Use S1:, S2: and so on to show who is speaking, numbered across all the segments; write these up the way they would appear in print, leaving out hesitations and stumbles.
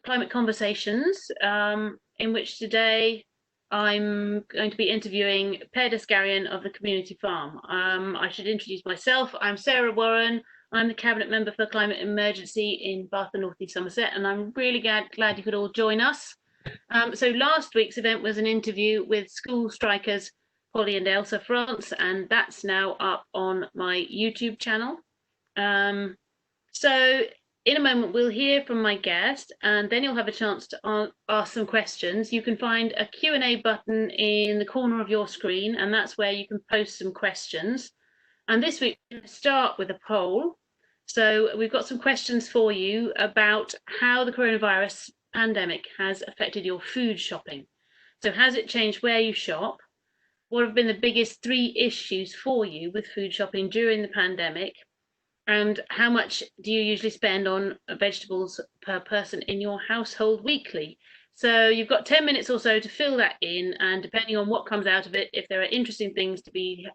S1: Climate Conversations, in which today I'm going to be interviewing Ped Asgarian of the Community Farm. I should introduce myself. I'm Sarah Warren. I'm the Cabinet Member for Climate Emergency in Bath and North East Somerset, and I'm really glad you could all join us. So last week's event was an interview with school strikers Polly and Elsa France, and that's now up on my YouTube channel. So in a moment, we'll hear from my guest, and then you'll have a chance to ask some questions. You can find a Q&A button in the corner of your screen, and that's where you can post some questions. And this week, we're going to start with a poll. So we've got some questions for you about how the coronavirus pandemic has affected your food shopping. So has it changed where you shop? What have been the biggest 3 issues for you with food shopping during the pandemic? And how much do you usually spend on vegetables per person in your household weekly? So you've got 10 minutes or so to fill that in, and depending on what comes out of it, if there are interesting things to be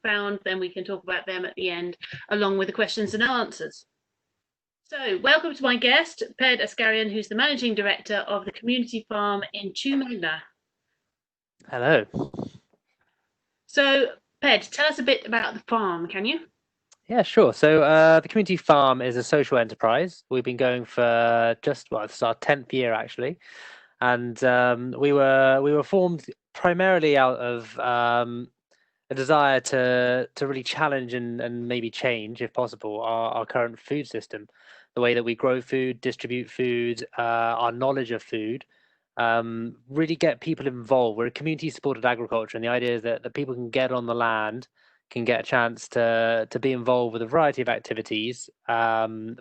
S1: found, then we can talk about them at the end, along with the questions and answers. So welcome to my guest, Ped Asgarian, who's the Managing Director of the Community Farm in Chew Magna.
S2: Hello.
S1: So, Ped, tell us a bit about the farm, can you?
S2: Yeah, sure. So the community farm is a social enterprise. We've been going for it's our 10th year actually, and we were formed primarily out of a desire to really challenge and maybe change, if possible, our current food system, the way that we grow food, distribute food, our knowledge of food. Really get people involved. We're a community supported agriculture, and the idea is that people can get on the land, can get a chance to be involved with a variety of activities, from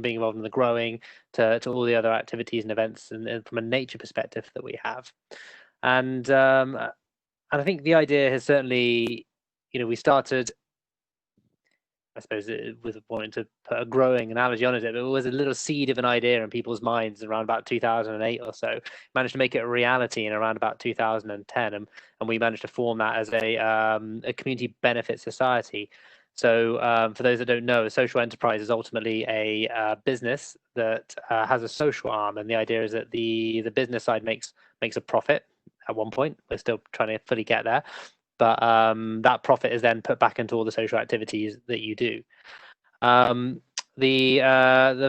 S2: being involved in the growing to all the other activities and events, and from a nature perspective that we have. And I think the idea has certainly, we started, I suppose, with wanting to put a growing analogy on it. It was a little seed of an idea in people's minds around about 2008 or so. Managed to make it a reality in around about 2010, and we managed to form that as a community benefit society. So, for those that don't know, a social enterprise is ultimately a business that has a social arm, and the idea is that the business side makes a profit. At one point, we're still trying to fully get there, but that profit is then put back into all the social activities that you do. The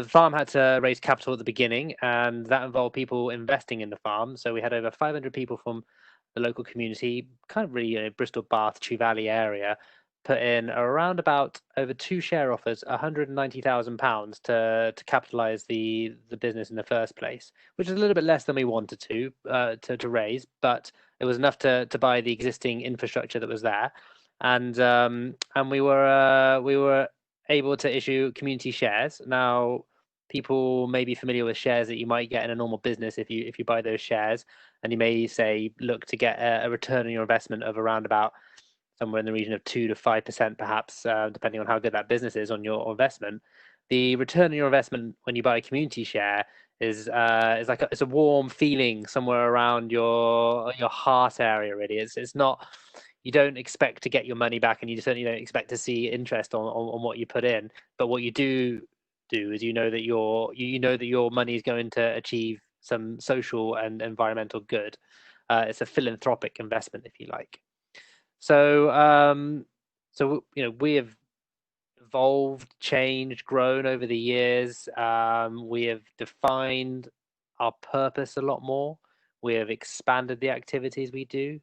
S2: farm had to raise capital at the beginning, and that involved people investing in the farm. So we had over 500 people from the local community, kind of really Bristol, Bath, Chew Valley area, put in around about over 2 share offers, £190,000 to capitalise the business in the first place, which is a little bit less than we wanted to raise, but it was enough to buy the existing infrastructure that was there, and we were able to issue community shares. Now, people may be familiar with shares that you might get in a normal business if you buy those shares, and you may say look to get a return on your investment of around about somewhere in the region of 2 to 5%, perhaps, depending on how good that business is on your investment. The return on your investment when you buy a community share is like it's a warm feeling somewhere around your heart area. Really, it's not. You don't expect to get your money back, and you certainly don't expect to see interest on what you put in. But what you do is you know that your money is going to achieve some social and environmental good. It's a philanthropic investment, if you like. So we have evolved, changed, grown over the years. We have defined our purpose a lot more. We have expanded the activities we do,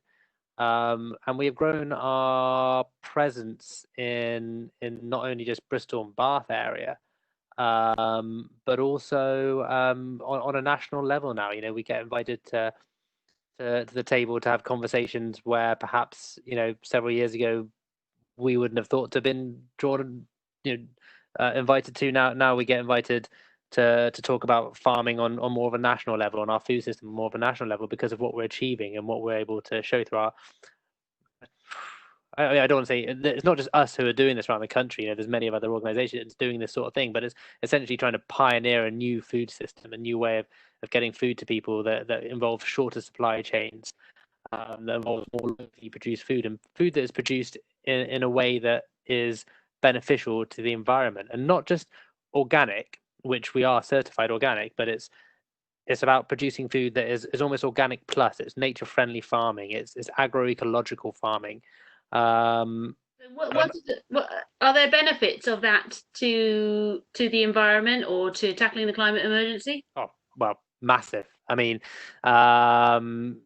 S2: and we have grown our presence in not only just Bristol and Bath area, but also on a national level now. We get invited to the table to have conversations where perhaps several years ago we wouldn't have thought to have been drawn, invited to. Now we get invited to talk about farming on more of a national level, on our food system more of a national level, because of what we're achieving and what we're able to show through our. I don't want to say it's not just us who are doing this around the country. There's many of other organisations doing this sort of thing, but it's essentially trying to pioneer a new food system, a new way of getting food to people that involves shorter supply chains, that involves more locally produced food, and food that is produced in a way that is beneficial to the environment, and not just organic, which we are certified organic, but it's about producing food that is almost organic plus. It's nature friendly farming. It's agroecological farming.
S1: What are there benefits of that to the environment or to tackling the climate emergency?
S2: Oh, well, massive. I mean, um,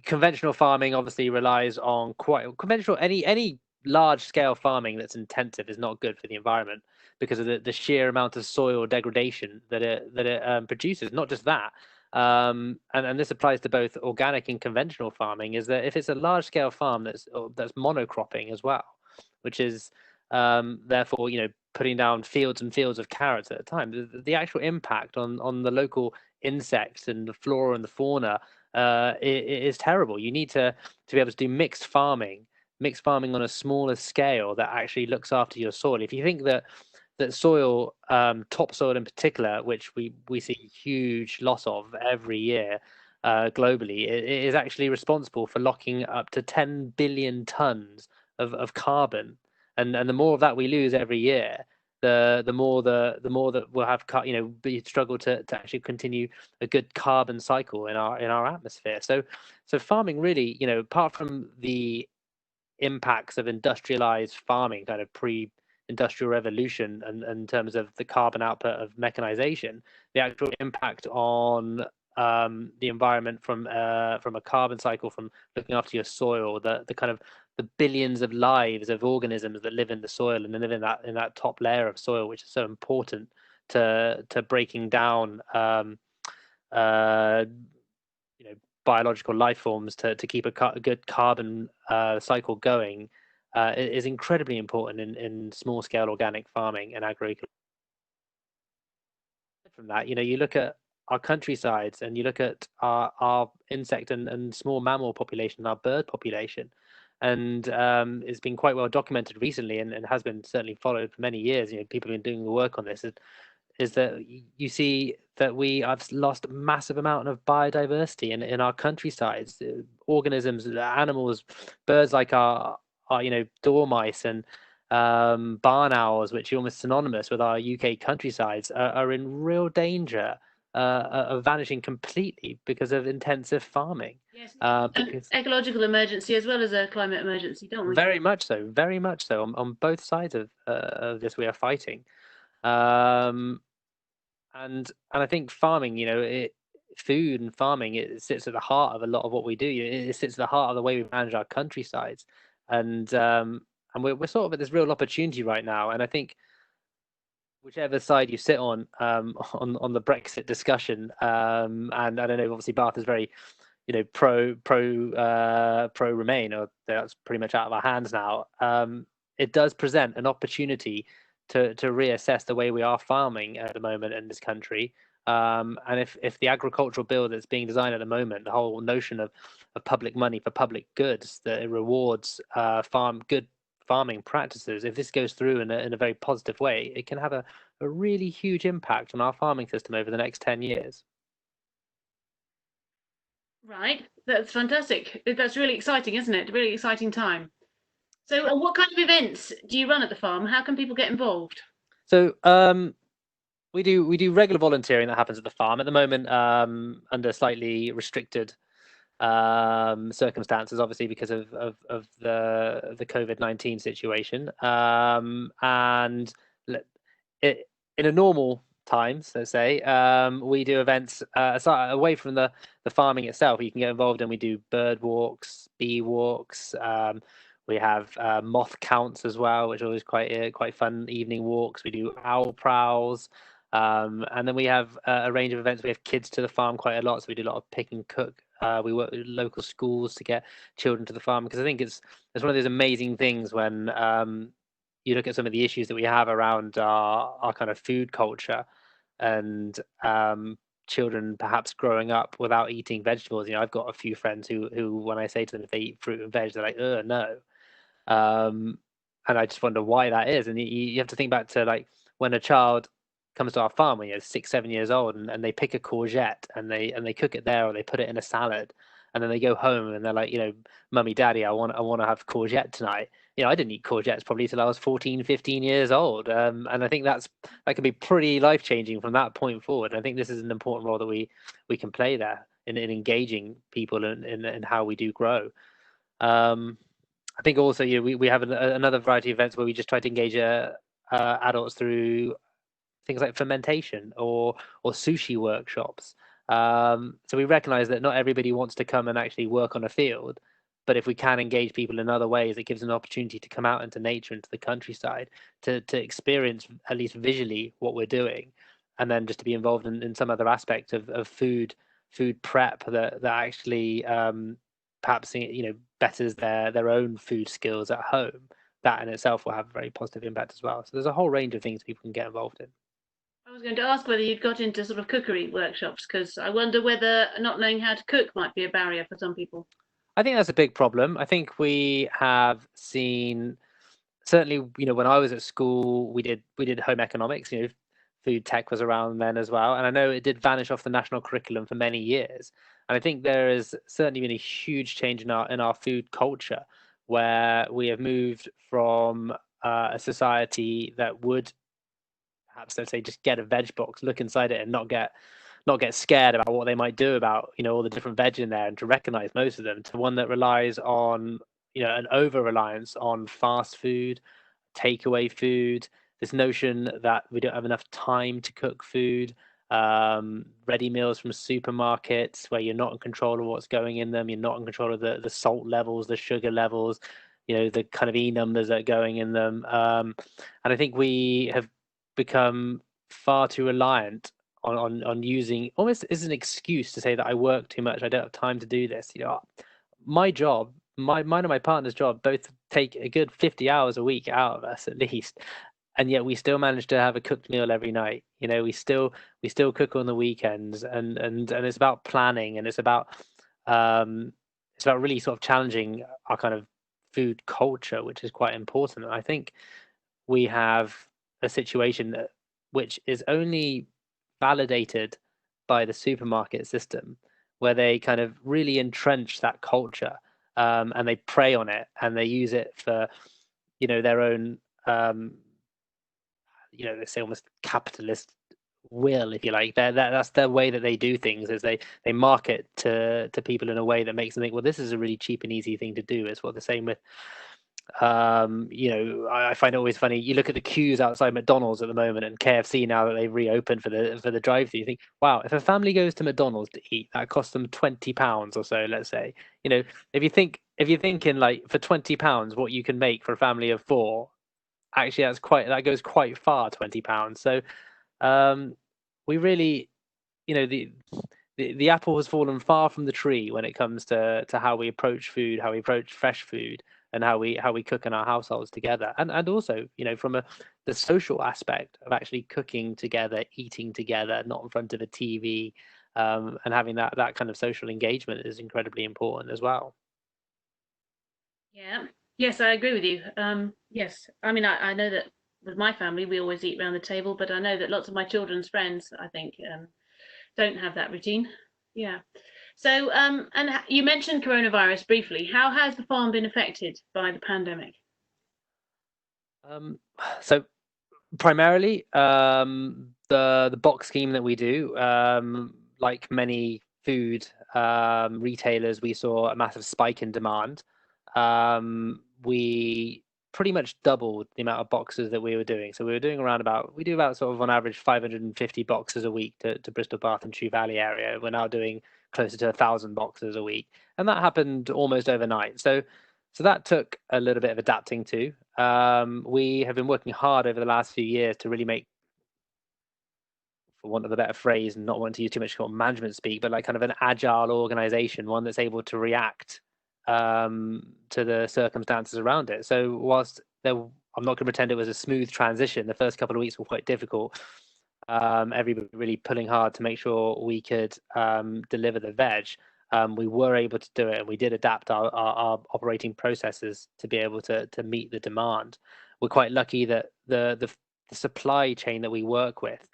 S2: conventional farming obviously relies on quite conventional. Any large scale farming that's intensive is not good for the environment because of the sheer amount of soil degradation that it produces. Not just that, and this applies to both organic and conventional farming. Is that if it's a large scale farm that's monocropping as well, which is therefore putting down fields and fields of carrots at a time, the actual impact on the local insects and the flora and the fauna is terrible. You need to be able to do mixed farming on a smaller scale that actually looks after your soil. If you think that soil, topsoil in particular, which we see huge loss of every year globally, it is actually responsible for locking up to 10 billion tons of carbon, and the more of that we lose every year, the more that we'll have we struggle to actually continue a good carbon cycle in our atmosphere. So farming really, apart from the impacts of industrialized farming, kind of pre-industrial revolution, and in terms of the carbon output of mechanization, the actual impact on the environment from a carbon cycle, from looking after your soil, the kind of the billions of lives of organisms that live in the soil and live in that top layer of soil, which is so important to breaking down biological life forms to keep a good carbon cycle going, is incredibly important in small scale organic farming and agroecology. From that, you look at our countrysides and you look at our insect and small mammal population, our bird population, and it's been quite well documented recently, and has been certainly followed for many years. People have been doing the work on this. Is that you see that we have lost a massive amount of biodiversity in our countrysides, organisms, animals, birds like our dormice and barn owls, which are almost synonymous with our UK countrysides, are in real danger of vanishing completely because of intensive farming.
S1: Yes, an ecological emergency as well as a climate emergency, don't we?
S2: Very much so, very much so. On both sides of this, we are fighting. And I think farming, food and farming, it sits at the heart of a lot of what we do. It sits at the heart of the way we manage our countrysides, and we're sort of at this real opportunity right now. And I think whichever side you sit on on the Brexit discussion, and I don't know, obviously Bath is very pro Remain, or that's pretty much out of our hands now. It does present an opportunity to reassess the way we are farming at the moment in this country. And if the agricultural bill that's being designed at the moment, the whole notion of public money for public goods, that it rewards good farming practices, if this goes through in a very positive way, it can have a really huge impact on our farming system over the next 10 years.
S1: Right, that's fantastic. That's really exciting, isn't it? Really exciting time. So what kind of events do you run at the farm? How can people get involved?
S2: So we do regular volunteering that happens at the farm at the moment, under slightly restricted circumstances, obviously because of the COVID-19 situation. And in a normal times, let's say, we do events away from the farming itself. You can get involved in. We do bird walks, bee walks. We have moth counts as well, which are always quite fun evening walks. We do owl prowls, and then we have a range of events. We have kids to the farm quite a lot, so we do a lot of pick and cook. We work with local schools to get children to the farm, because I think it's one of those amazing things when you look at some of the issues that we have around our kind of food culture, and children perhaps growing up without eating vegetables. I've got a few friends who when I say to them if they eat fruit and veg, they're like, no. And I just wonder why that is. And you have to think back to like when a child comes to our farm when you're 6, 7 years old, and they pick a courgette and they cook it there, or they put it in a salad, and then they go home and they're like, mummy, daddy, I want to have courgette tonight. I didn't eat courgettes probably till I was 14, 15 years old. And I think that can be pretty life changing from that point forward. I think this is an important role that we can play there in engaging people in how we do grow. I think also, we have another variety of events where we just try to engage adults through things like fermentation or sushi workshops. So we recognize that not everybody wants to come and actually work on a field, but if we can engage people in other ways, it gives an opportunity to come out into nature, into the countryside, to experience at least visually what we're doing, and then just to be involved in some other aspect of food prep that actually perhaps betters their own food skills at home. That in itself will have a very positive impact as well. So there's a whole range of things people can get involved in.
S1: I was going to ask whether you'd got into sort of cookery workshops, because I wonder whether not knowing how to cook might be a barrier for some people.
S2: I think that's a big problem. I think we have seen, certainly, when I was at school, we did home economics. Food tech was around then as well, and I know it did vanish off the national curriculum for many years. And I think there has certainly been a huge change in our food culture, where we have moved from a society that would perhaps, let's say, just get a veg box, look inside it, and not get scared about what they might do about all the different veg in there, and to recognize most of them, to one that relies on an over reliance on fast food, takeaway food, this notion that we don't have enough time to cook food, ready meals from supermarkets where you're not in control of what's going in them, you're not in control of the salt levels, the sugar levels, the kind of numbers that are going in them. And I think we have become far too reliant on using, almost as an excuse, to say that I work too much, I don't have time to do this. My job, mine and my partner's job, both take a good 50 hours a week out of us at least, and yet we still manage to have a cooked meal every night. We still cook on the weekends, and it's about planning, and it's about really sort of challenging our kind of food culture, which is quite important. And I think we have a situation which is only validated by the supermarket system, where they kind of really entrench that culture, and they prey on it, and they use it for their own they say almost capitalist will, if you like. That's their way that they do things, is they market to people in a way that makes them think, well, this is a really cheap and easy thing to do. It's what they're saying with I find it always funny. You look at the queues outside McDonald's at the moment, and KFC, now that they've reopened for the drive-through, you think, wow, if a family goes to McDonald's to eat, that costs them £20 or so, let's say. If you're thinking, like, for £20 what you can make for a family of four, actually that goes quite far, £20. So we really, the apple has fallen far from the tree when it comes to how we approach food, how we approach fresh food, and how we cook in our households together, and also from the social aspect of actually cooking together, eating together, not in front of a TV, and having that kind of social engagement is incredibly important as well.
S1: Yeah. Yes, I agree with you. Yes, I mean, I know that with my family we always eat around the table, but I know that lots of my children's friends, I think, don't have that routine. Yeah. So, and you mentioned coronavirus briefly. How has the farm been affected by the pandemic?
S2: So primarily, the box scheme that we do, like many food retailers, we saw a massive spike in demand. We pretty much doubled the amount of boxes that we were doing. So we do about sort of on average 550 boxes a week to Bristol, Bath and Chew Valley area. We're now doing closer to 1,000 boxes a week, and that happened almost overnight. So that took a little bit of adapting to. We have been working hard over the last few years to really make, for want of a better phrase, and not wanting to use too much management speak, but like kind of an agile organization, one that's able to react to the circumstances around it. So whilst I'm not going to pretend it was a smooth transition, the first couple of weeks were quite difficult. Everybody really pulling hard to make sure we could deliver the veg. We were able to do it, and we did adapt our operating processes to be able to meet the demand. We're quite lucky that the supply chain that we work with,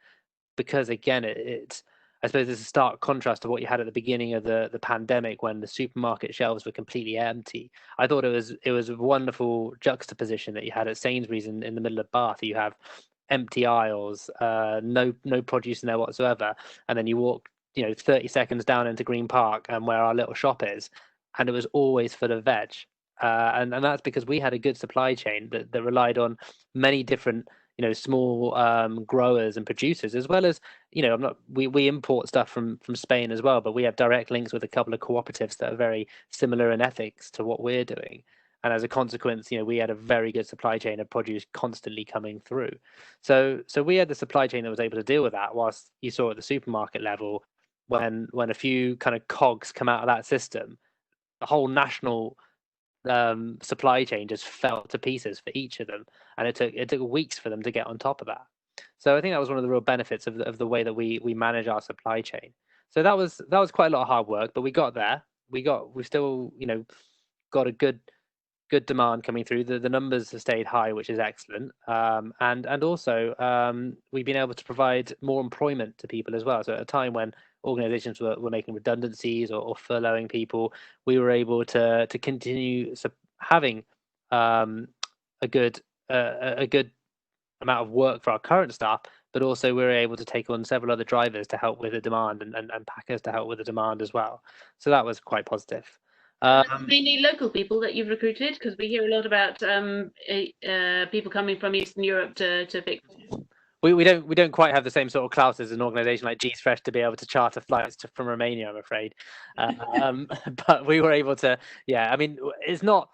S2: because again, it's I suppose there's a stark contrast to what you had at the beginning of the pandemic, when the supermarket shelves were completely empty. I thought it was a wonderful juxtaposition that you had at Sainsbury's in the middle of Bath. You have empty aisles, no produce in there whatsoever, and then you walk 30 seconds down into Green Park and where our little shop is, and it was always full of veg. And that's because we had a good supply chain that relied on many different small growers and producers, as well as we import stuff from Spain as well, but we have direct links with a couple of cooperatives that are very similar in ethics to what we're doing. And as a consequence, we had a very good supply chain of produce constantly coming through. So we had the supply chain that was able to deal with that, whilst you saw at the supermarket level, when a few kind of cogs come out of that system, the whole national supply chain just fell to pieces for each of them, and it took weeks for them to get on top of that. So I think that was one of the real benefits of the way that we manage our supply chain. So that was quite a lot of hard work, but we got there. We still got a good demand coming through. The numbers have stayed high, which is excellent. And also we've been able to provide more employment to people as well. So at a time when organizations were making redundancies or furloughing people, we were able to continue having a good amount of work for our current staff, but also we were able to take on several other drivers to help with the demand, and packers to help with the demand as well. So that was quite positive.
S1: Mainly local people that you've recruited, because we hear a lot about people coming from Eastern Europe to fix.
S2: We don't quite have the same sort of clout as an organisation like G's Fresh to be able to charter flights from Romania, I'm afraid. But we were able to, yeah. I mean, it's not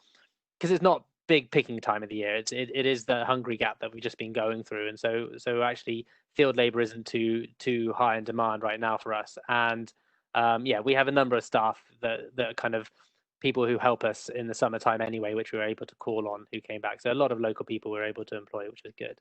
S2: big picking time of the year. It is the hungry gap that we've just been going through, and so actually field labour isn't too high in demand right now for us. And yeah, we have a number of staff that are kind of people who help us in the summertime anyway, which we were able to call on, who came back. So a lot of local people we were able to employ, which was good.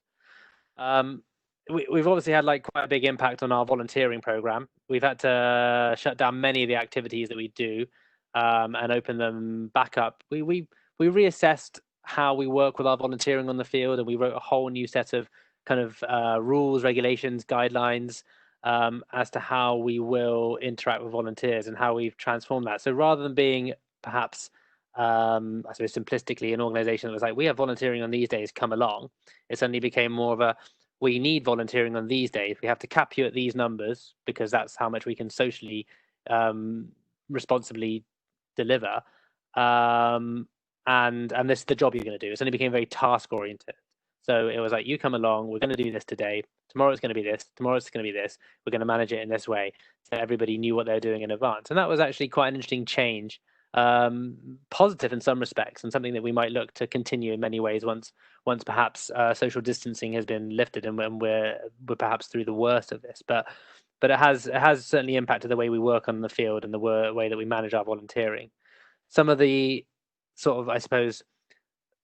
S2: We've obviously had quite a big impact on our volunteering program. We've had to shut down many of the activities that we do, and open them back up. We reassessed how we work with our volunteering on the field, and we wrote a whole new set of kind of rules, regulations, guidelines, as to how we will interact with volunteers and how we've transformed that. So rather than being perhaps I suppose simplistically an organization that was like, we have volunteering on these days, come along, it suddenly became more of a, we need volunteering on these days, we have to cap you at these numbers because that's how much we can socially responsibly deliver, and this is the job you're going to do. It suddenly became very task oriented. So it was like, you come along, we're going to do this today, tomorrow it's going to be this, tomorrow it's going to be this, we're going to manage it in this way. So everybody knew what they were doing in advance. And that was actually quite an interesting change, positive in some respects, and something that we might look to continue in many ways once perhaps social distancing has been lifted and when we're perhaps through the worst of this. But it has certainly impacted the way we work on the field and the way that we manage our volunteering. Some of the sort of, I suppose,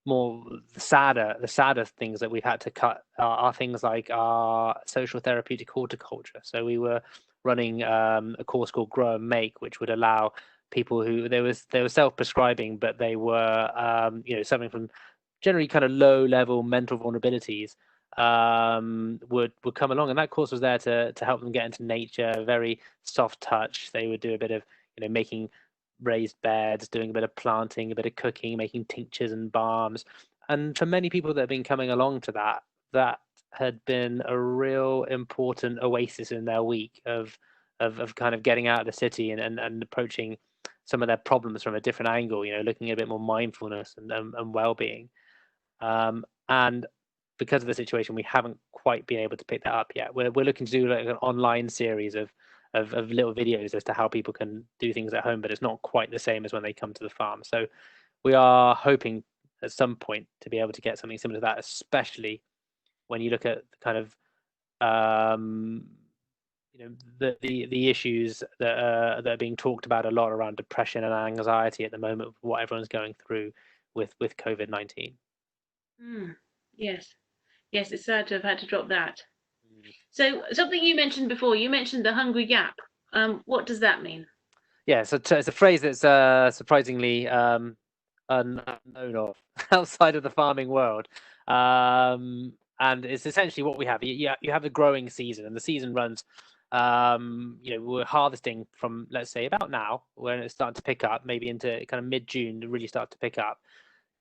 S2: more the sadder things that we've had to cut are things like our social therapeutic horticulture. So we were running a course called Grow and Make, which would allow people who they were self-prescribing, but they were suffering from generally kind of low level mental vulnerabilities, would come along, and that course was there to help them get into nature, very soft touch. They would do a bit of making raised beds, doing a bit of planting, a bit of cooking, making tinctures and balms. And for many people that have been coming along to that had been a real important oasis in their week of kind of getting out of the city and approaching some of their problems from a different angle, looking at a bit more mindfulness and well-being. And because of the situation, we haven't quite been able to pick that up yet. We're looking to do like an online series of little videos as to how people can do things at home, but it's not quite the same as when they come to the farm. So we are hoping at some point to be able to get something similar to that, especially when you look at kind of the issues that are being talked about a lot around depression and anxiety at the moment, with what everyone's going through with COVID-19.
S1: Yes, it's sad to have had to drop that. So something you mentioned before, you mentioned the hungry gap. What does that mean?
S2: Yeah, so it's a phrase that's surprisingly unknown of outside of the farming world. And it's essentially what we have. You have a growing season, and the season runs we're harvesting from, let's say, about now, when it's starting to pick up, maybe into kind of mid-June, to really start to pick up.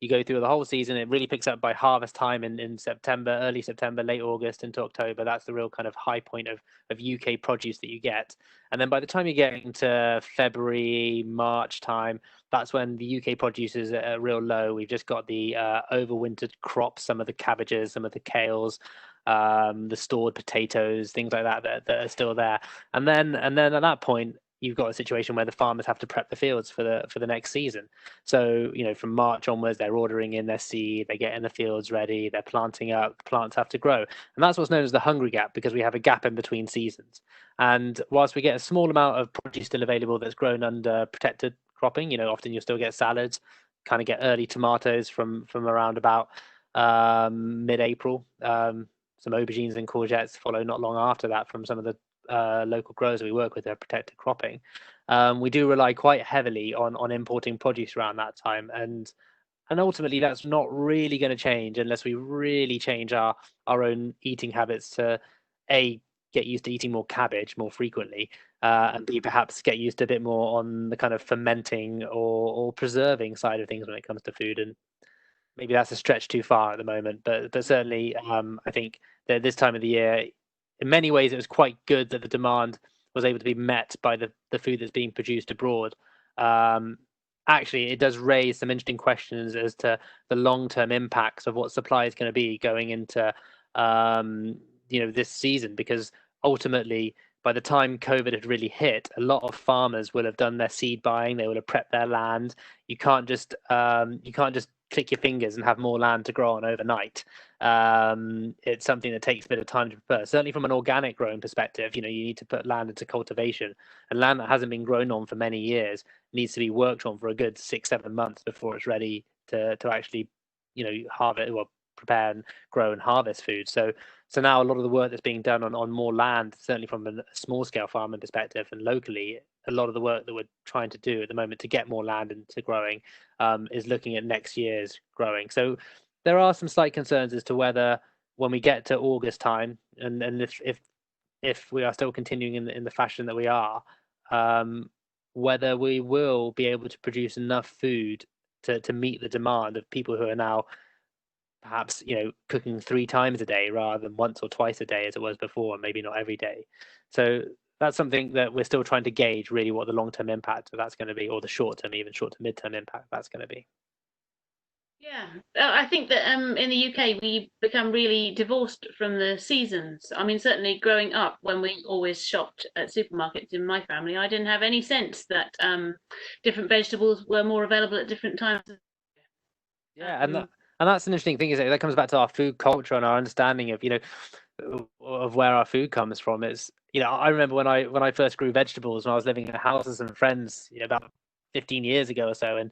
S2: You go through the whole season, it really picks up by harvest time in September, early September, late August into October. That's the real kind of high point of UK produce that you get. And then by the time you get into February, March time, that's when the UK produce is at a real low. We've just got the overwintered crops, some of the cabbages, some of the kales, the stored potatoes, things like that are still there. And then at that point, you've got a situation where the farmers have to prep the fields for the next season. So, from March onwards, they're ordering in their seed, they're getting the fields ready, they're planting up, the plants have to grow. And that's what's known as the hungry gap, because we have a gap in between seasons. And whilst we get a small amount of produce still available that's grown under protected cropping, often you'll still get salads, kind of get early tomatoes from around about mid-April. Some aubergines and courgettes follow not long after that from some of the local growers that we work with that are protected cropping. We do rely quite heavily on importing produce around that time, and ultimately that's not really going to change unless we really change our own eating habits to get used to eating more cabbage more frequently, and B, perhaps get used to a bit more on the kind of fermenting or preserving side of things when it comes to food. And maybe that's a stretch too far at the moment, but certainly I think that this time of the year, in many ways, it was quite good that the demand was able to be met by the food that's being produced abroad. Actually, it does raise some interesting questions as to the long-term impacts of what supply is going to be going into this season, because ultimately, by the time COVID had really hit, a lot of farmers will have done their seed buying. They will have prepped their land. You can't just click your fingers and have more land to grow on overnight. It's something that takes a bit of time to prepare. Certainly from an organic growing perspective, you need to put land into cultivation, and land that hasn't been grown on for many years needs to be worked on for a good 6-7 months before it's ready to actually, harvest or prepare and grow and harvest food. So now a lot of the work that's being done on more land, certainly from a small scale farming perspective and locally, a lot of the work that we're trying to do at the moment to get more land into growing is looking at next year's growing. So there are some slight concerns as to whether, when we get to August time, and if we are still continuing in the fashion that we are, whether we will be able to produce enough food to meet the demand of people who are now perhaps cooking 3 times a day rather than once or twice a day as it was before, and maybe not every day. So that's something that we're still trying to gauge, really, what the long-term impact of that's going to be, or the short-term, even short to mid-term impact that's going to be.
S1: Yeah, I think that in the UK we become really divorced from the seasons. I mean, certainly growing up, when we always shopped at supermarkets in my family, I didn't have any sense that different vegetables were more available at different times.
S2: Yeah, and that's an interesting thing, is that comes back to our food culture and our understanding of of where our food comes from. It's I remember when I first grew vegetables when I was living in a house with some friends, about 15 years ago or so, and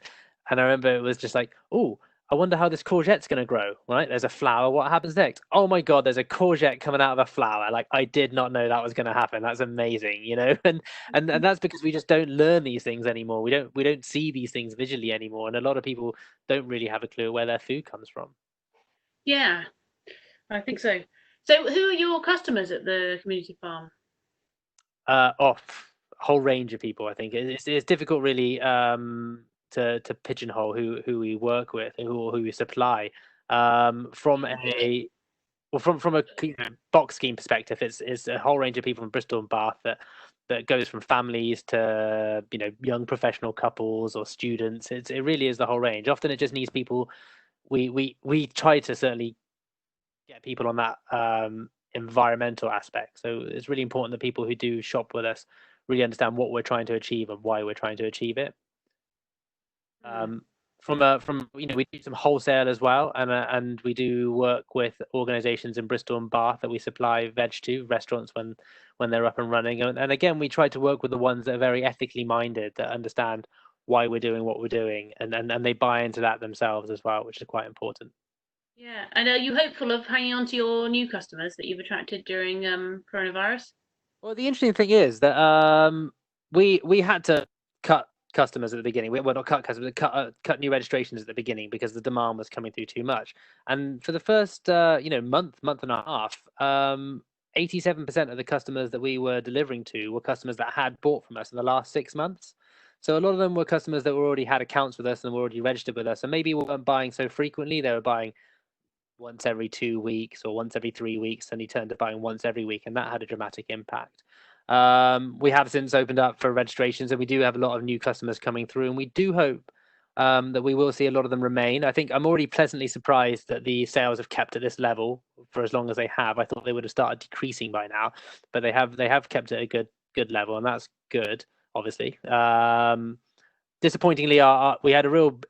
S2: I remember it was just like, oh, I wonder how this courgette's going to grow. Right, there's a flower. What happens next? Oh my God, there's a courgette coming out of a flower. Like, I did not know that was going to happen. That's amazing, and that's because we just don't learn these things anymore. We don't see these things visually anymore, and a lot of people don't really have a clue where their food comes from.
S1: Yeah, I think so. So, who are your customers at the community farm?
S2: Off a whole range of people. I think it's difficult, really, to pigeonhole who we work with and who we supply. From a from a box scheme perspective, it's a whole range of people from Bristol and Bath that goes from families to young professional couples or students. It really is the whole range. Often it just needs people. We try to certainly get people on that environmental aspect. So it's really important that people who do shop with us really understand what we're trying to achieve and why we're trying to achieve it. From we do some wholesale as well, and we do work with organisations in Bristol and Bath that we supply veg to, restaurants when they're up and running, and again we try to work with the ones that are very ethically minded, that understand why we're doing what we're doing, and they buy into that themselves as well, which is quite important.
S1: Yeah, and are you hopeful of hanging on to your new customers that you've attracted during coronavirus?
S2: Well, the interesting thing is that we had to cut customers at the beginning. Well, not cut customers, cut new registrations at the beginning because the demand was coming through too much. And for the first month and a half, 87% of the customers that we were delivering to were customers that had bought from us in the last 6 months. So a lot of them were customers that already had accounts with us and were already registered with us, and maybe weren't buying so frequently. They were buying once every 2 weeks or once every 3 weeks, and he turned to buying once every week, and that had a dramatic impact. We have since opened up for registrations, and we do have a lot of new customers coming through, and we do hope that we will see a lot of them remain. I think I'm already pleasantly surprised that the sales have kept at this level for as long as they have. I thought they would have started decreasing by now, but they have kept at a good level, and that's good, obviously. Disappointingly, we had a real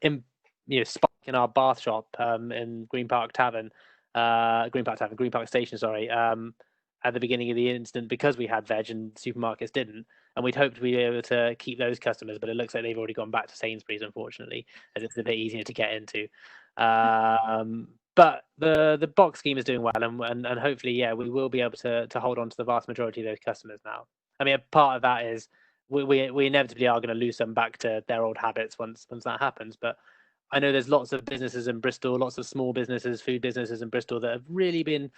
S2: spike in our bath shop in Green Park Station, sorry, at the beginning of the incident, because we had veg and supermarkets didn't, and we'd hoped we'd be able to keep those customers, but it looks like they've already gone back to Sainsbury's, unfortunately, as it's a bit easier to get into. But the box scheme is doing well, and hopefully, yeah, we will be able to hold on to the vast majority of those customers now. I mean, a part of that is we inevitably are going to lose them back to their old habits once that happens. But I know there's lots of businesses in Bristol, lots of small businesses, food businesses in Bristol that have really been,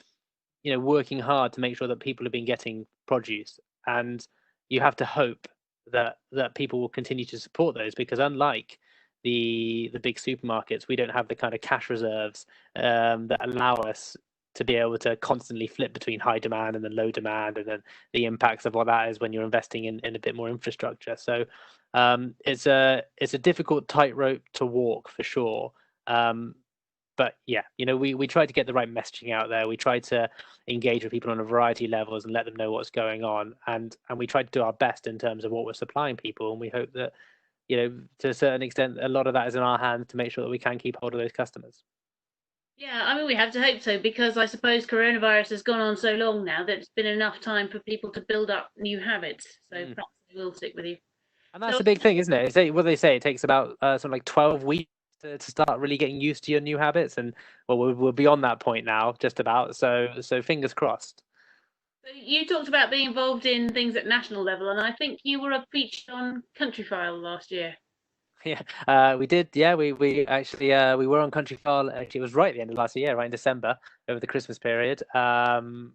S2: working hard to make sure that people have been getting produce. And you have to hope that people will continue to support those, because unlike the big supermarkets, we don't have the kind of cash reserves that allow us to be able to constantly flip between high demand and then low demand, and then the impacts of what that is when you're investing in a bit more infrastructure. So it's a difficult tightrope to walk for sure. But yeah, we tried to get the right messaging out there. We tried to engage with people on a variety of levels and let them know what's going on, and we tried to do our best in terms of what we're supplying people. And we hope that, to a certain extent, a lot of that is in our hands to make sure that we can keep hold of those customers.
S1: Yeah, I mean, we have to hope so, because I suppose coronavirus has gone on so long now that it's been enough time for people to build up new habits. So perhaps they will stick with you.
S2: And that's a big thing, isn't it? What they say, it takes about something like 12 weeks to start really getting used to your new habits. And well, we're beyond that point now, just about. So fingers crossed.
S1: So you talked about being involved in things at national level, and I think you were featured on Countryfile last year.
S2: Yeah, we did. Yeah, we actually we were on Countryfile. Actually, it was right at the end of last year, right in December, over the Christmas period,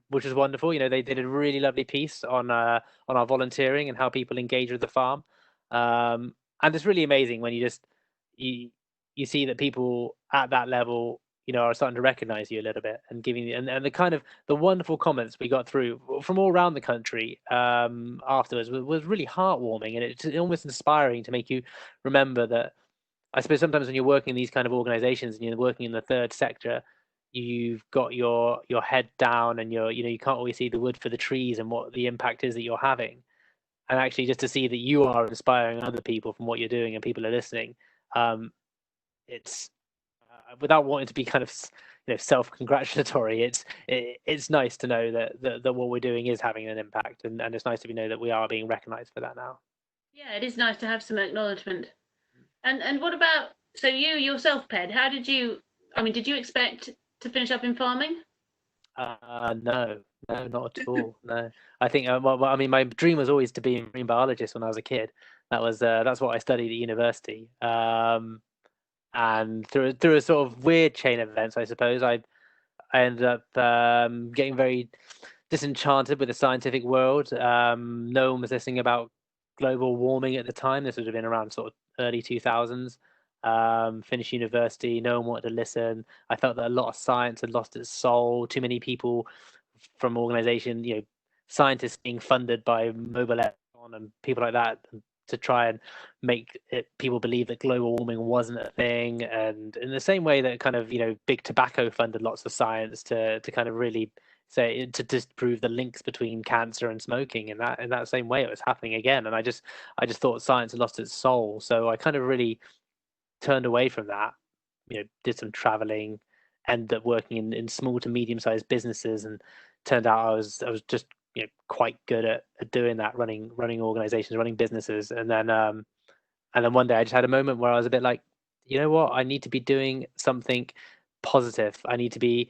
S2: which was wonderful. They did a really lovely piece on our volunteering and how people engage with the farm, and it's really amazing when you see that people at that level, are starting to recognise you a little bit and giving you, and the kind of the wonderful comments we got through from all around the country afterwards was really heartwarming, and it's almost inspiring to make you remember that. I suppose sometimes when you're working in these kind of organisations and you're working in the third sector, you've got your head down, and you can't always see the wood for the trees and what the impact is that you're having. And actually, just to see that you are inspiring other people from what you're doing and people are listening, it's without wanting to be kind of self-congratulatory. It's nice to know that what we're doing is having an impact, and it's nice to know that we are being recognised for that now.
S1: Yeah, it is nice to have some acknowledgement. And what about, so you yourself, Ped? How did you? I mean, did you expect to finish up in farming?
S2: No, not at all. No, I think. Well, I mean, my dream was always to be a marine biologist when I was a kid. That's what I studied at university. And through a sort of weird chain of events, I suppose, I ended up getting very disenchanted with the scientific world. No one was listening about global warming at the time. This would have been around sort of early 2000s. Finished university, no one wanted to listen. I felt that a lot of science had lost its soul. Too many people from organization, scientists being funded by Mobile and people like that to try and make people believe that global warming wasn't a thing. And in the same way that kind of, big tobacco funded lots of science to kind of really say, to disprove the links between cancer and smoking, in that same way it was happening again. And I just thought science had lost its soul. So I kind of really turned away from that, did some traveling, ended up working in small to medium sized businesses, and turned out I was just quite good at doing that, running organizations, running businesses. And then one day I just had a moment where I was a bit like, you know what, I need to be doing something positive. I need to be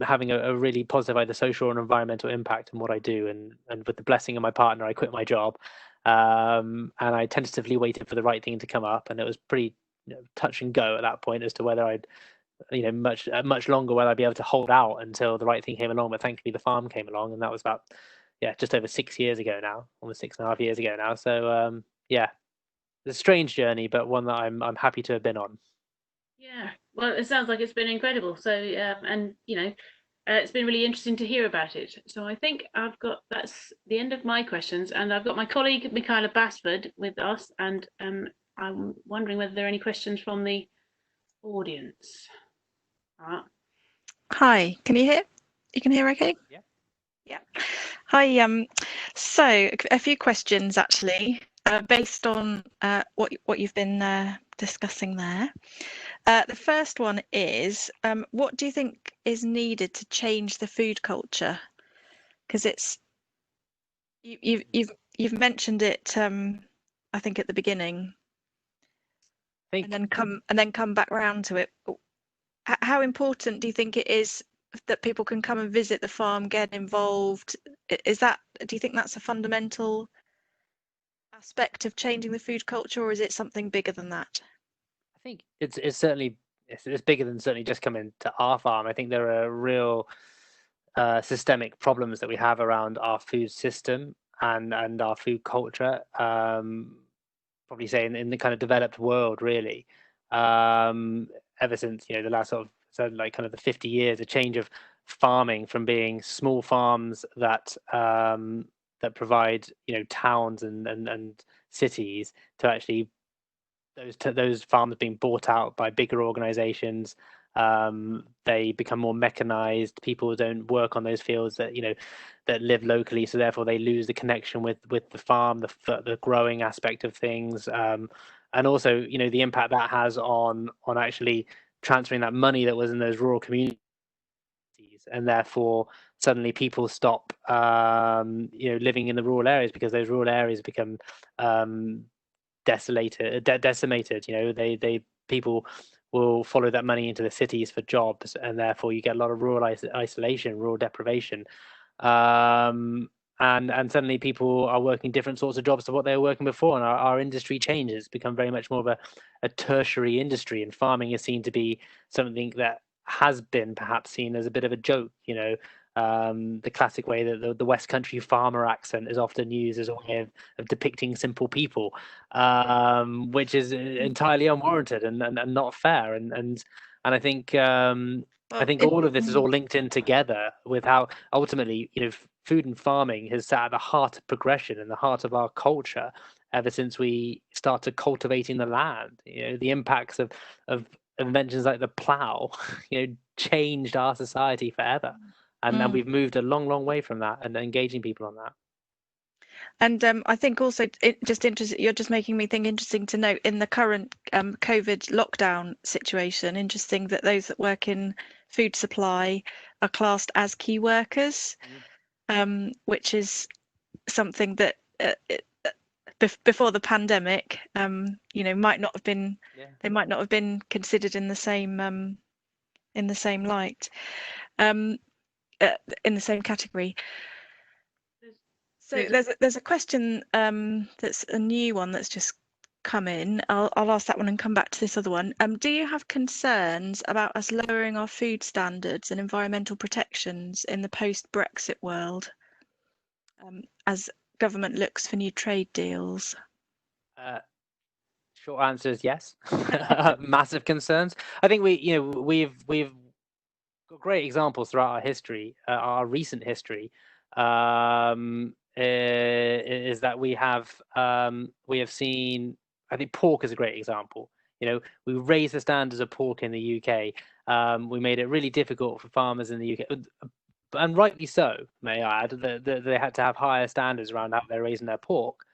S2: having a really positive either social or environmental impact in what I do. And with the blessing of my partner, I quit my job, and I tentatively waited for the right thing to come up, and it was pretty touch and go at that point as to whether I'd much longer will I be able to hold out until the right thing came along. But thankfully, the farm came along, and that was about just over 6 years ago now, almost 6.5 years ago now. So yeah, it's a strange journey, but one that I'm happy to have been on.
S1: Yeah, well, it sounds like it's been incredible. So, and it's been really interesting to hear about it. So I think that's the end of my questions, and I've got my colleague Michaela Basford with us, and I'm wondering whether there are any questions from the audience.
S3: Hi, can you hear? You can hear okay?
S2: Yeah.
S3: Yeah. Hi. So a few questions actually, based on what you've been discussing there. The first one is, what do you think is needed to change the food culture? Because you've mentioned it, I think at the beginning, and then come back round to it. How important do you think it is that people can come and visit the farm, get involved? Do you think that's a fundamental aspect of changing the food culture, or is it something bigger than that?
S2: I think it's certainly it's bigger than certainly just coming to our farm. I think there are real systemic problems that we have around our food system and our food culture. Probably saying in the kind of developed world, really, ever since the last like kind of the 50 years, a change of farming from being small farms that that provide towns and cities to actually those farms being bought out by bigger organizations. They become more mechanized. People don't work on those fields that live locally, so therefore they lose the connection with the farm, the growing aspect of things, and also the impact that has on actually transferring that money that was in those rural communities, and therefore suddenly people stop living in the rural areas because those rural areas become decimated. They people will follow that money into the cities for jobs, and therefore you get a lot of rural isolation, rural deprivation, and suddenly people are working different sorts of jobs to what they were working before, and our industry changes, become very much more of a tertiary industry, and farming is seen to be something that has been perhaps seen as a bit of a joke. The classic way that the West Country farmer accent is often used as a way of depicting simple people, which is entirely unwarranted and not fair. And I think all of this is all linked in together with how ultimately food and farming has sat at the heart of progression and the heart of our culture ever since we started cultivating the land. The impacts of inventions like the plow changed our society forever. And we've moved a long way from that and engaging people on that.
S3: And I think also you're just making me think interesting to note in the current COVID lockdown situation, interesting that those that work in food supply are classed as key workers, which is something that before the pandemic, might not have been, they might not have been considered in the same light. In the same category. So there's a question that's a new one that's just come in. I'll ask that one and come back to this other one. Do you have concerns about us lowering our food standards and environmental protections in the post-Brexit world as government looks for new trade deals?
S2: Short answer is yes. Massive concerns. I think we've got great examples throughout our history, our recent history, is that we have seen. I think pork is a great example. We raised the standards of pork in the UK. We made it really difficult for farmers in the UK, and rightly so, may I add, that they had to have higher standards around how they're raising their pork.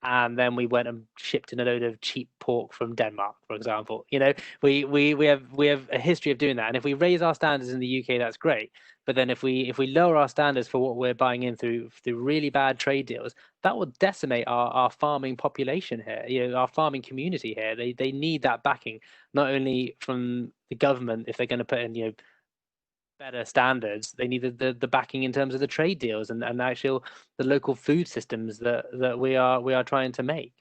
S2: And then we went and shipped in a load of cheap pork from Denmark, for example. We have a history of doing that. And if we raise our standards in the UK, that's great. But then if we lower our standards for what we're buying in through really bad trade deals, that will decimate our farming population here. Our farming community here. They need that backing, not only from the government if they're going to put in better standards. They need the backing in terms of the trade deals and actual the local food systems that we are trying to make.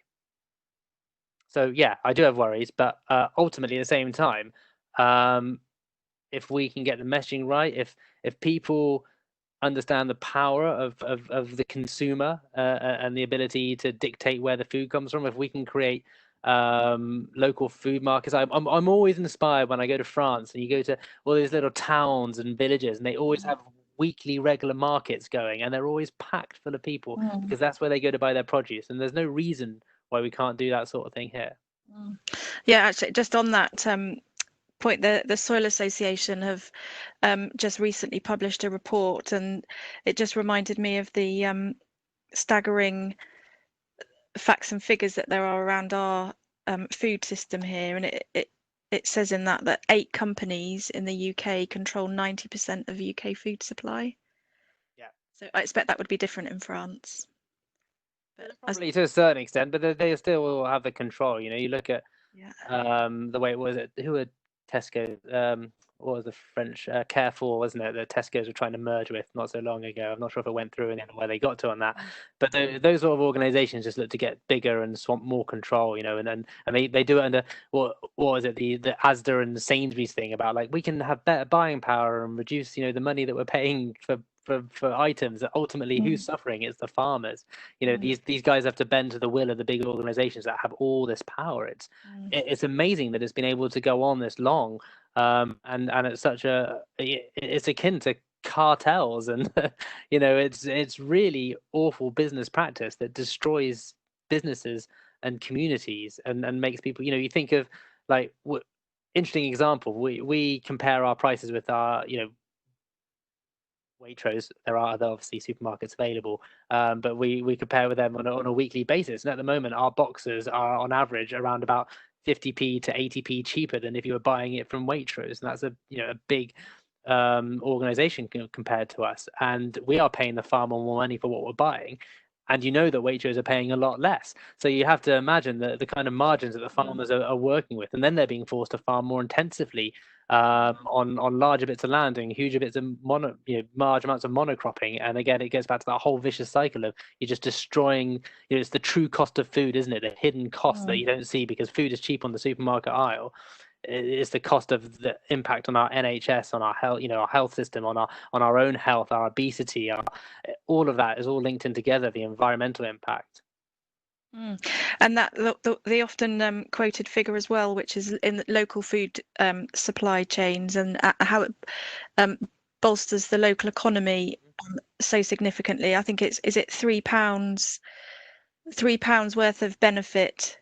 S2: So yeah, I do have worries, but ultimately at the same time, if we can get the messaging right, if people understand the power of the consumer and the ability to dictate where the food comes from, if we can create local food markets. I'm always inspired when I go to France and you go to all these little towns and villages, and they always have weekly regular markets going, and they're always packed full of people because that's where they go to buy their produce, and there's no reason why we can't do that sort of thing here.
S3: Yeah, actually, just on that point, the Soil Association have just recently published a report, and it just reminded me of the staggering facts and figures that there are around our food system here. And it says in that 8 companies in the UK control 90% of UK food supply.
S2: Yeah.
S3: So I expect that would be different in France. But
S2: probably to a certain extent, but they still will have the control. You look at the way it was. Who were Tesco? What was the French Carrefour, wasn't it? The Tesco's were trying to merge with not so long ago. I'm not sure if it went through and where they got to on that. But those sort of organisations just look to get bigger and want more control, and they do it under what was it, the Asda and the Sainsbury's thing about, like, we can have better buying power and reduce the money that we're paying for items. That ultimately who's suffering? It's the farmers. These guys have to bend to the will of the big organizations that have all this power. It's amazing that it's been able to go on this long, and it's it's akin to cartels, and it's really awful business practice that destroys businesses and communities and makes people, you think of, like, interesting example, we compare our prices with our Waitrose. There are other, obviously, supermarkets available, but we compare with them on a weekly basis. And at the moment, our boxes are on average around about 50p to 80p cheaper than if you were buying it from Waitrose, and that's a big organization compared to us. And we are paying the far more money for what we're buying, and that Waitrose are paying a lot less. So you have to imagine the kind of margins that the farmers are working with, and then they're being forced to farm more intensively on larger bits of land, doing huge bits of large amounts of monocropping. And again, it goes back to that whole vicious cycle of you're just destroying. It's the true cost of food, isn't it? The hidden cost that you don't see because food is cheap on the supermarket aisle. It's the cost of the impact on our NHS, on our health, our health system, on our own health, our obesity, all of that is all linked in together. The environmental impact.
S3: And that the often quoted figure as well, which is in the local food supply chains, and how it bolsters the local economy so significantly. I think is it £3 worth of benefit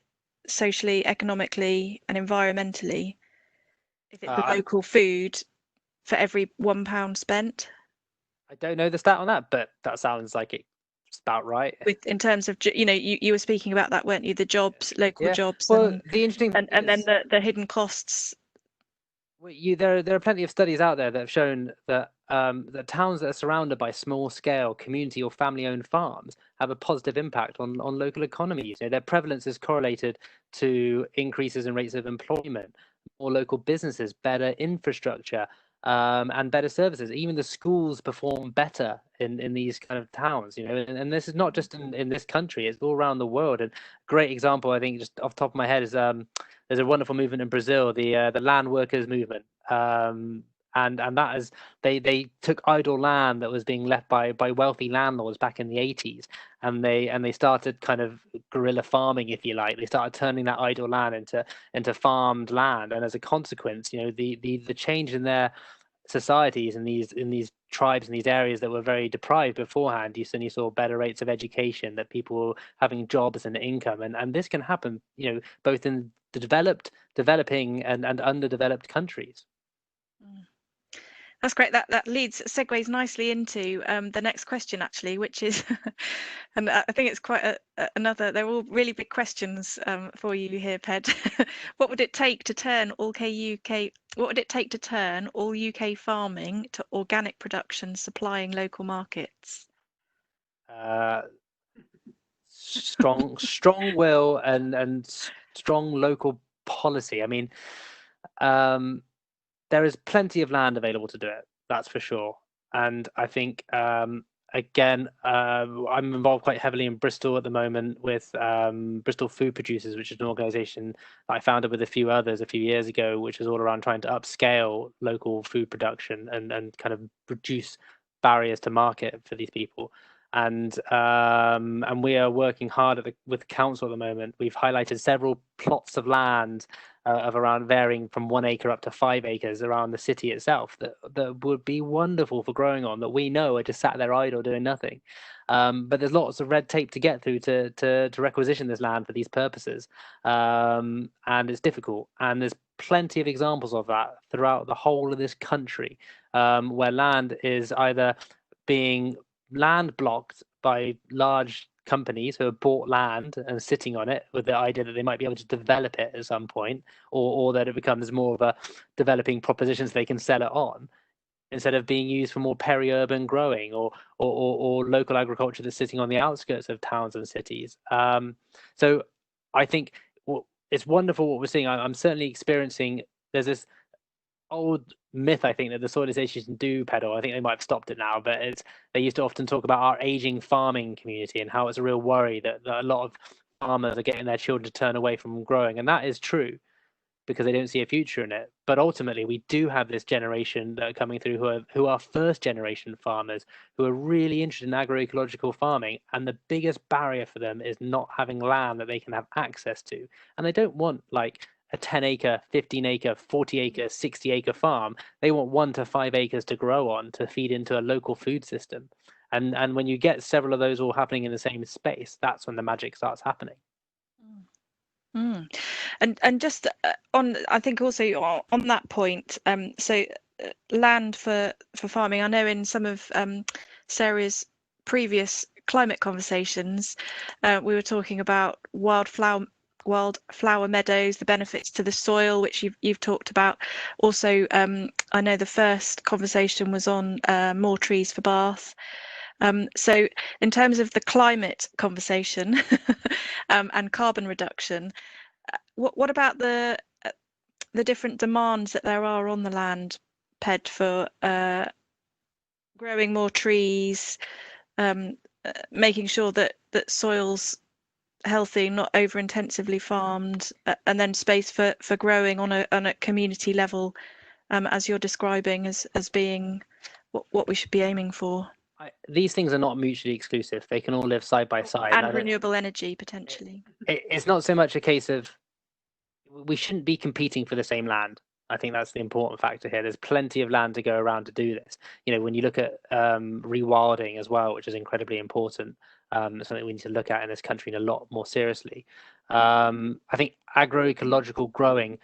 S3: socially, economically, and environmentally if it's a local food for every £1 spent.
S2: I don't know the stat on that, but that sounds like it's about right.
S3: In terms of, you were speaking about that, weren't you? The jobs, local jobs.
S2: Well, the interesting thing
S3: and then the hidden costs.
S2: There are plenty of studies out there that have shown that the towns that are surrounded by small-scale community or family-owned farms have a positive impact on local economies. Their prevalence is correlated to increases in rates of employment, more local businesses, better infrastructure, and better services. Even the schools perform better in these kind of towns. And this is not just in this country; it's all around the world. And a great example, I think, just off the top of my head, is there's a wonderful movement in Brazil, the land workers movement, and that is they took idle land that was being left by wealthy landlords back in the 80s, and they started kind of guerrilla farming, if you like. They started turning that idle land into farmed land, and as a consequence, the change in their societies in these tribes in these areas that were very deprived beforehand, you suddenly saw better rates of education, that people were having jobs and income, and this can happen both in the developing and underdeveloped countries.
S3: That's great. That segues nicely into the next question, actually, which is, and I think it's quite another. They're all really big questions for you here, Ped. What would it take to turn all UK farming to organic production, supplying local markets?
S2: Strong will and strong local policy. I mean, there is plenty of land available to do it, that's for sure. And I think again, I'm involved quite heavily in Bristol at the moment with Bristol Food Producers, which is an organisation that I founded with a few others a few years ago, which is all around trying to upscale local food production and kind of reduce barriers to market for these people. And we are working hard with the council at the moment. We've highlighted several plots of land of around varying from 1 acre up to 5 acres around the city itself that would be wonderful for growing on, that we know are just sat there idle doing nothing. But there's lots of red tape to get through to requisition this land for these purposes, and it's difficult. And there's plenty of examples of that throughout the whole of this country, where land is either being land blocked by large companies who have bought land and sitting on it with the idea that they might be able to develop it at some point, or that it becomes more of a developing proposition so they can sell it on, instead of being used for more peri-urban growing or local agriculture that's sitting on the outskirts of towns and cities. So I think it's wonderful what we're seeing. I'm certainly experiencing, there's this old myth, I think, that the soil association do peddle. I think they might have stopped it now, but they used to often talk about our aging farming community and how it's a real worry that a lot of farmers are getting their children to turn away from growing, and that is true because they don't see a future in it. But ultimately, we do have this generation that are coming through who are first generation farmers who are really interested in agroecological farming, and the biggest barrier for them is not having land that they can have access to. And they don't want like a 10 acre, 15 acre, 40 acre, 60 acre farm. They want 1 to 5 acres to grow on to feed into a local food system. And when you get several of those all happening in the same space, that's when the magic starts happening.
S3: Mm. And just on, I think also on that point, so land for farming, I know in some of Sarah's previous climate conversations, we were talking about wildflower meadows, the benefits to the soil, which you've talked about. Also, I know the first conversation was on more trees for Bath. So in terms of the climate conversation and carbon reduction, what about the different demands that there are on the land, Ped, for growing more trees, making sure that soil's healthy, not over intensively farmed, and then space for growing on a community level, as you're describing as being what we should be aiming for?
S2: These things are not mutually exclusive. They can all live side by side.
S3: And renewable energy, potentially.
S2: It's not so much a case of we shouldn't be competing for the same land. I think that's the important factor here. There's plenty of land to go around to do this. You know, when you look at rewilding as well, which is incredibly important, something we need to look at in this country a lot more seriously. I think agroecological growing,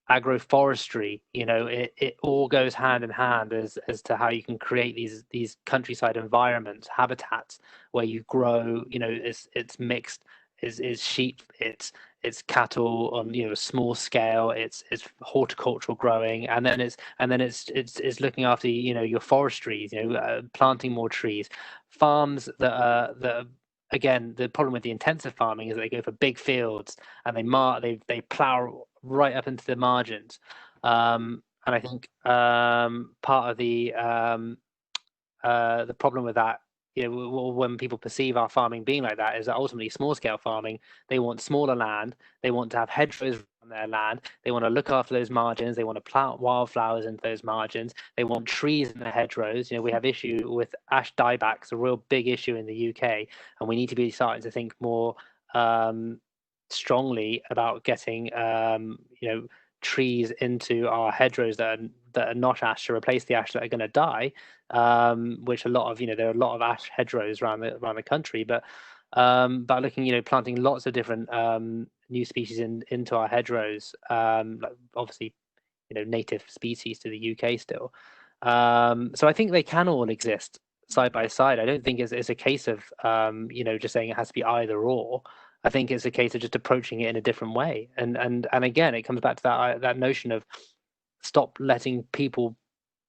S2: agroforestry, you know, it all goes hand in hand as to how you can create these countryside environments, habitats where you grow. You know, it's mixed, is sheep, it's cattle on, you know, a small scale, it's horticultural growing, and then it's looking after, you know, your forestries, you know, planting more trees, farms that are again, the problem with the intensive farming is that they go for big fields and they plow right up into the margins, and I think part of the problem with that, you know, when people perceive our farming being like that, is that ultimately small scale farming, they want smaller land, they want to have hedgerows on their land, they want to look after those margins, they want to plant wildflowers into those margins, they want trees in the hedgerows. You know, we have issue with ash diebacks, a real big issue in the UK, and we need to be starting to think more strongly about getting you know, trees into our hedgerows that are not ash to replace the ash that are going to die, which a lot of, you know, there are a lot of ash hedgerows around the country, but looking, you know, planting lots of different new species into our hedgerows, like obviously, you know, native species to the UK still. So I think they can all exist side by side. I don't think it's a case of you know, just saying it has to be either or. I think it's a case of just approaching it in a different way. And again, it comes back to that notion of stop letting people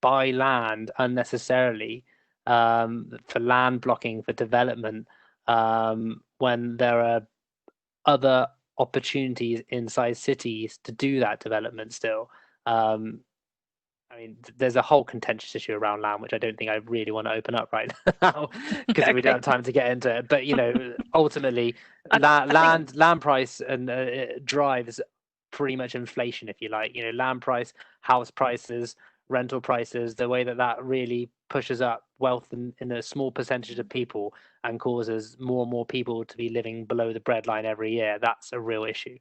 S2: buy land unnecessarily, for land blocking, for development, when there are other opportunities inside cities to do that development still. I mean, there's a whole contentious issue around land, which I don't think I really want to open up right now because we don't have time to get into it. But ultimately, land price and drives pretty much inflation, if you like. Land price, house prices, rental prices, the way that really pushes up wealth in a small percentage of people and causes more and more people to be living below the breadline every year. That's a real issue.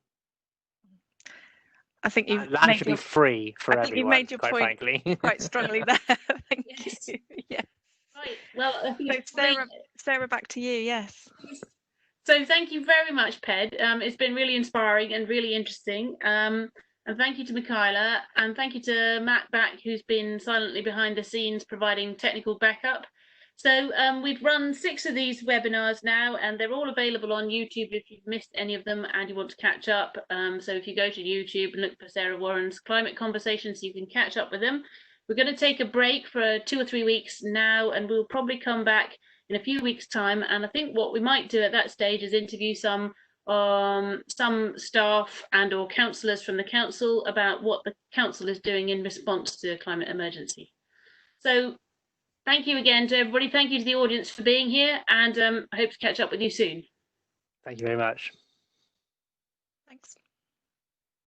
S3: I think you've
S2: land should be free for everyone.
S3: You made your
S2: quite
S3: point
S2: frankly.
S3: quite strongly there. Thank you. Yeah.
S1: Right. Well, I think
S3: so Sarah, back to you. Yes.
S1: So thank you very much, Ped. It's been really inspiring and really interesting. And thank you to Michaela, and thank you to Matt Back, who's been silently behind the scenes providing technical backup. So we've run 6 of these webinars now, and they're all available on YouTube if you've missed any of them and you want to catch up. So if you go to YouTube and look for Sarah Warren's Climate Conversations, you can catch up with them. We're going to take a break for 2 or 3 weeks now, and we'll probably come back in a few weeks' time. And I think what we might do at that stage is interview some staff and or councillors from the council about what the council is doing in response to a climate emergency. So thank you again to everybody. Thank you to the audience for being here, and I hope to catch up with you soon.
S2: Thank you very much.
S3: Thanks.